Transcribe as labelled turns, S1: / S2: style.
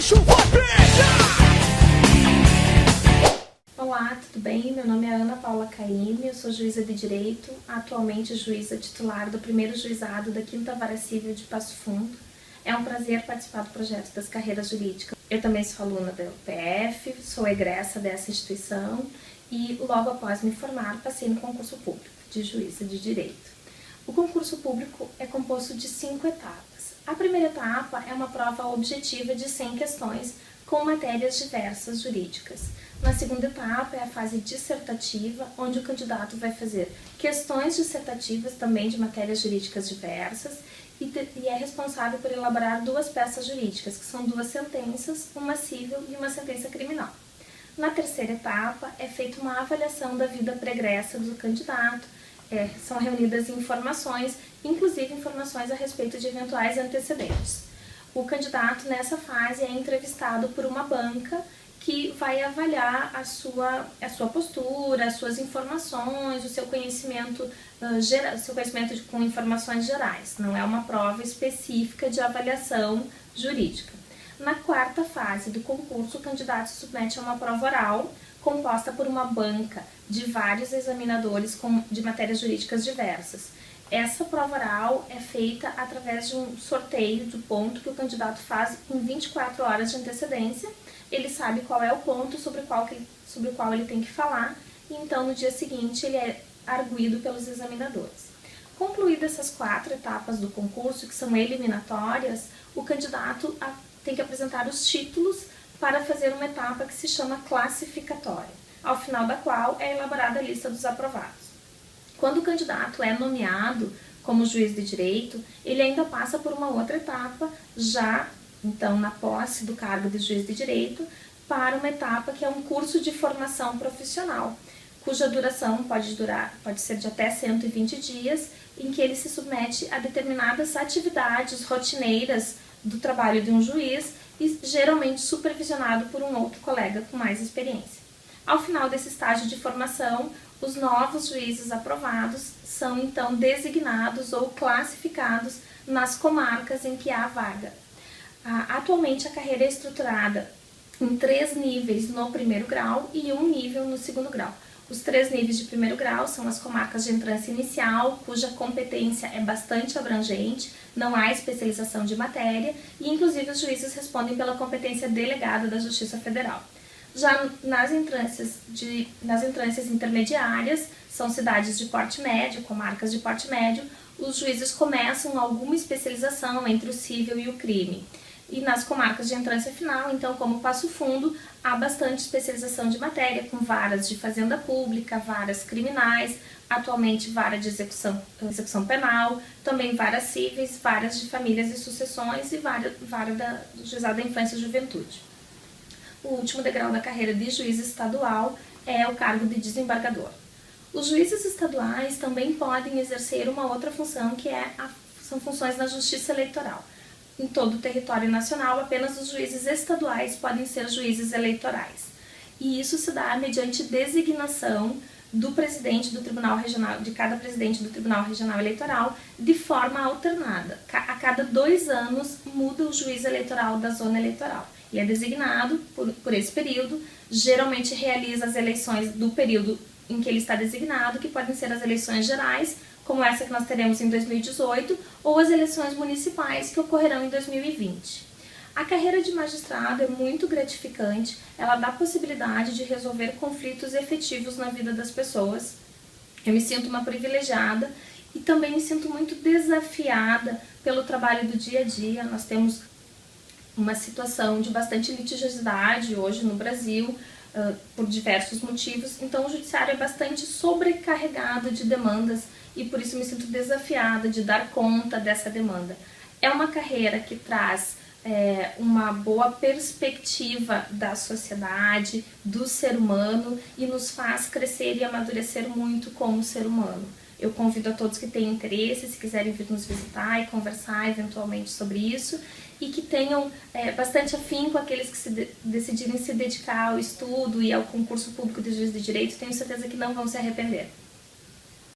S1: bicho vai pegar!
S2: Olá, tudo bem? Meu nome é Ana Paula Caymmi, eu sou juíza de Direito, atualmente juíza titular do primeiro juizado da 5ª Vara Civil de Passo Fundo. É um prazer participar do projeto das carreiras jurídicas. Eu também sou aluna da UPF, sou egressa dessa instituição e logo após me formar passei no concurso público de juíza de Direito. O concurso público é composto de 5 etapas. A primeira etapa é uma prova objetiva de 100 questões com matérias diversas jurídicas. Na segunda etapa é a fase dissertativa, onde o candidato vai fazer questões dissertativas também de matérias jurídicas diversas e é responsável por elaborar 2 peças jurídicas, que são 2 sentenças, uma civil e uma sentença criminal. Na terceira etapa é feita uma avaliação da vida pregressa do candidato, são reunidas informações, inclusive informações a respeito de eventuais antecedentes. O candidato nessa fase é entrevistado por uma banca que vai avaliar a sua postura, as suas informações, o seu conhecimento com informações gerais. Não é uma prova específica de avaliação jurídica. Na quarta fase do concurso, o candidato se submete a uma prova oral, composta por uma banca de vários examinadores de matérias jurídicas diversas. Essa prova oral é feita através de um sorteio do ponto que o candidato faz em 24 horas de antecedência. Ele sabe qual é o ponto sobre o qual ele tem que falar e então no dia seguinte ele é arguido pelos examinadores. Concluídas essas 4 etapas do concurso, que são eliminatórias, o candidato tem que apresentar os títulos para fazer uma etapa que se chama classificatória, ao final da qual é elaborada a lista dos aprovados. Quando o candidato é nomeado como juiz de direito, ele ainda passa por uma outra etapa, já então na posse do cargo de juiz de direito, para uma etapa que é um curso de formação profissional, cuja duração pode ser de até 120 dias, em que ele se submete a determinadas atividades rotineiras do trabalho de um juiz e geralmente supervisionado por um outro colega com mais experiência. Ao final desse estágio de formação, os novos juízes aprovados são então designados ou classificados nas comarcas em que há vaga. Atualmente a carreira é estruturada em 3 níveis no primeiro grau e 1 nível no segundo grau. Os 3 níveis de primeiro grau são as comarcas de entrância inicial, cuja competência é bastante abrangente, não há especialização de matéria e inclusive os juízes respondem pela competência delegada da Justiça Federal. Já nas entrâncias intermediárias, são cidades de porte médio, comarcas de porte médio, os juízes começam alguma especialização entre o cível e o crime. E nas comarcas de entrância final, então como Passo Fundo, há bastante especialização de matéria, com varas de fazenda pública, varas criminais, atualmente vara de execução penal, também varas cíveis, varas de famílias e sucessões e vara do juizado da infância e juventude. O último degrau da carreira de juiz estadual é o cargo de desembargador. Os juízes estaduais também podem exercer uma outra função, que são funções na justiça eleitoral. Em todo o território nacional, apenas os juízes estaduais podem ser juízes eleitorais. E isso se dá mediante designação do presidente do Tribunal Regional, de cada presidente do Tribunal Regional Eleitoral, de forma alternada. A cada 2 anos muda o juiz eleitoral da zona eleitoral. Ele é designado por esse período, geralmente realiza as eleições do período em que ele está designado, que podem ser as eleições gerais, como essa que nós teremos em 2018, ou as eleições municipais que ocorrerão em 2020. A carreira de magistrado é muito gratificante, ela dá a possibilidade de resolver conflitos efetivos na vida das pessoas. Eu me sinto uma privilegiada e também me sinto muito desafiada pelo trabalho do dia a dia. Nós temos uma situação de bastante litigiosidade hoje no Brasil, por diversos motivos, então o judiciário é bastante sobrecarregado de demandas e por isso me sinto desafiada de dar conta dessa demanda. É uma carreira que traz uma boa perspectiva da sociedade, do ser humano e nos faz crescer e amadurecer muito como ser humano. Eu convido a todos que têm interesse, se quiserem vir nos visitar e conversar eventualmente sobre isso, e que tenham bastante afinco aqueles que decidirem se dedicar ao estudo e ao concurso público de juiz de direito, tenho certeza que não vão se arrepender.